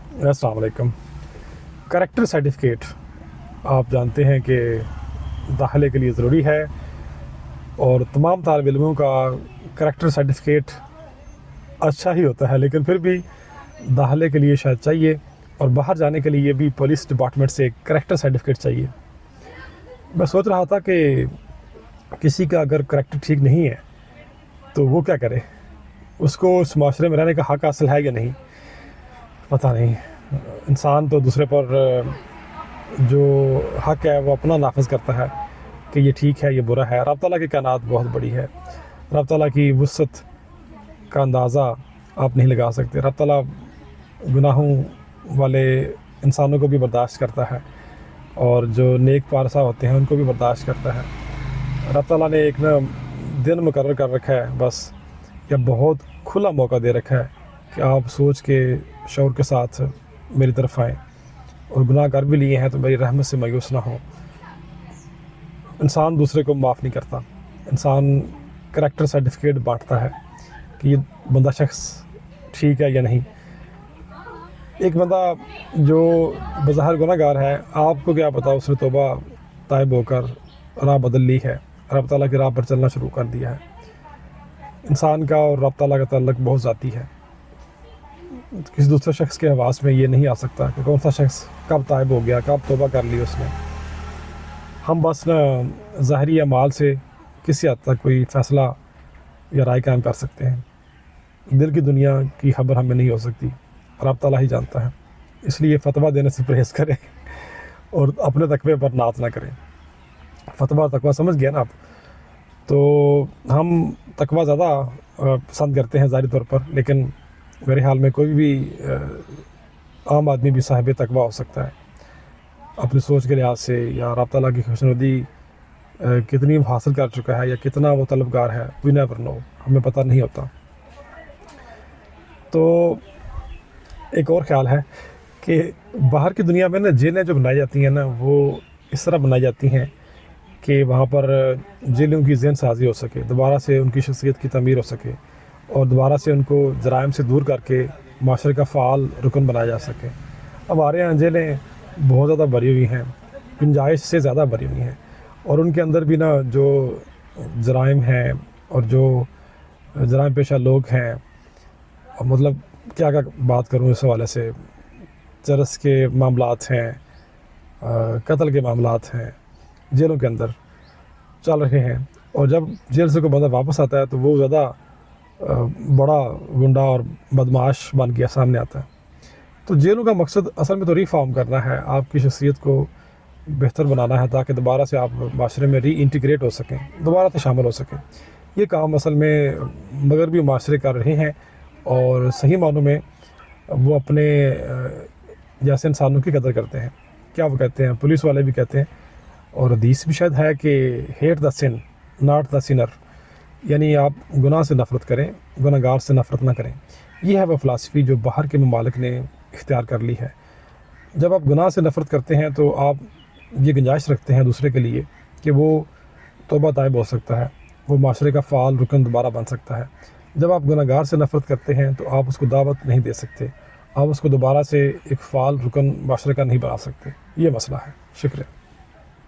السلام علیکم۔ Character certificate آپ جانتے ہیں کہ داخلے کے لیے ضروری ہے، اور تمام طالب علموں کا کریکٹر سرٹیفکیٹ اچھا ہی ہوتا ہے، لیکن پھر بھی داخلے کے لیے شاید چاہیے، اور باہر جانے کے لیے بھی پولیس ڈپارٹمنٹ سے ایک کریکٹر سرٹیفکیٹ چاہیے۔ میں سوچ رہا تھا کہ کسی کا اگر کریکٹر ٹھیک نہیں ہے تو وہ کیا کرے، اس کو اس معاشرے میں رہنے کا حق حاصل ہے یا نہیں، پتہ نہیں۔ انسان تو دوسرے پر جو حق ہے وہ اپنا نافذ کرتا ہے کہ یہ ٹھیک ہے یہ برا ہے۔ رب تعالیٰ کی کائنات بہت بڑی ہے، رب تعالیٰ کی وسعت کا اندازہ آپ نہیں لگا سکتے۔ رب تعالیٰ گناہوں والے انسانوں کو بھی برداشت کرتا ہے، اور جو نیک پارسا ہوتے ہیں ان کو بھی برداشت کرتا ہے۔ رب تعالیٰ نے ایک دن مقرر کر رکھا ہے بس، یا بہت کھلا موقع دے رکھا ہے کہ آپ سوچ کے شعور کے ساتھ میری طرف آئیں، اور گناہ کر بھی لیے ہیں تو میری رحمت سے مایوس نہ ہوں۔ انسان دوسرے کو معاف نہیں کرتا، انسان کریکٹر سرٹیفکیٹ بانٹتا ہے کہ یہ بندہ شخص ٹھیک ہے یا نہیں۔ ایک بندہ جو بظاہر گناہ گار ہے، آپ کو کیا پتا اس نے توبہ تائب ہو کر راہ بدل لی ہے، رب تعالیٰ کی راہ پر چلنا شروع کر دیا ہے۔ انسان کا اور رب تعالیٰ کا تعلق بہت ذاتی ہے، کسی دوسرے شخص کے حواس میں یہ نہیں آ سکتا کہ کون سا شخص کب تائب ہو گیا، کب توبہ کر لی اس نے۔ ہم بس ظاہری اعمال سے کسی حد تک کوئی فیصلہ یا رائے قائم کر سکتے ہیں، دل کی دنیا کی خبر ہمیں نہیں ہو سکتی، رب تعالیٰ ہی جانتا ہے۔ اس لیے فتویٰ دینے سے پرہیز کریں اور اپنے تقوی پر ناز نہ کریں۔ فتویٰ اور تقویٰ سمجھ گیا نا آپ؟ تو ہم تقویٰ زیادہ پسند کرتے ہیں ظاہری طور پر، لیکن میرے حال میں کوئی بھی عام آدمی بھی صاحب تقویٰ ہو سکتا ہے اپنی سوچ کے لحاظ سے، یا رب تعالیٰ کی خوشنودی کتنی وہ حاصل کر چکا ہے یا کتنا وہ طلبگار ہے، وی نیور نو، ہمیں پتہ نہیں ہوتا۔ تو ایک اور خیال ہے کہ باہر کی دنیا میں جیلیں جو بنائی جاتی ہیں وہ اس طرح بنائی جاتی ہیں کہ وہاں پر جیلوں کی ذہن سازی ہو سکے، دوبارہ سے ان کی شخصیت کی تعمیر ہو سکے، اور دوبارہ سے ان کو جرائم سے دور کر کے معاشرے کا فعال رکن بنایا جا سکے۔ ہمارے یہاں جیلیں بہت زیادہ بھری ہوئی ہیں، گنجائش سے زیادہ بھری ہوئی ہیں، اور ان کے اندر بھی جو جرائم ہیں اور جو جرائم پیشہ لوگ ہیں، مطلب کیا بات کروں اس حوالے سے، چرس کے معاملات ہیں، قتل کے معاملات ہیں، جیلوں کے اندر چل رہے ہیں، اور جب جیل سے کوئی بندہ واپس آتا ہے تو وہ زیادہ بڑا گنڈا اور بدمعاش بن کے سامنے آتا ہے۔ تو جیلوں کا مقصد اصل میں تو ریفارم کرنا ہے، آپ کی شخصیت کو بہتر بنانا ہے تاکہ دوبارہ سے آپ معاشرے میں ری انٹیگریٹ ہو سکیں، دوبارہ سے شامل ہو سکیں۔ یہ کام اصل میں مغربی معاشرے کر رہے ہیں، اور صحیح معنوں میں وہ اپنے جیسے انسانوں کی قدر کرتے ہیں۔ کیا وہ کہتے ہیں، پولیس والے بھی کہتے ہیں، اور حدیث بھی شاید ہے کہ hate the sin not the sinner, یعنی آپ گناہ سے نفرت کریں، گناہ گار سے نفرت نہ کریں۔ یہ ہے وہ فلسفی جو باہر کے ممالک نے اختیار کر لی ہے۔ جب آپ گناہ سے نفرت کرتے ہیں تو آپ یہ گنجائش رکھتے ہیں دوسرے کے لیے کہ وہ توبہ طائب ہو سکتا ہے، وہ معاشرے کا فعال رکن دوبارہ بن سکتا ہے۔ جب آپ گناہ گار سے نفرت کرتے ہیں تو آپ اس کو دعوت نہیں دے سکتے، آپ اس کو دوبارہ سے ایک فعال رکن معاشرے کا نہیں بنا سکتے۔ یہ مسئلہ ہے۔ شکریہ۔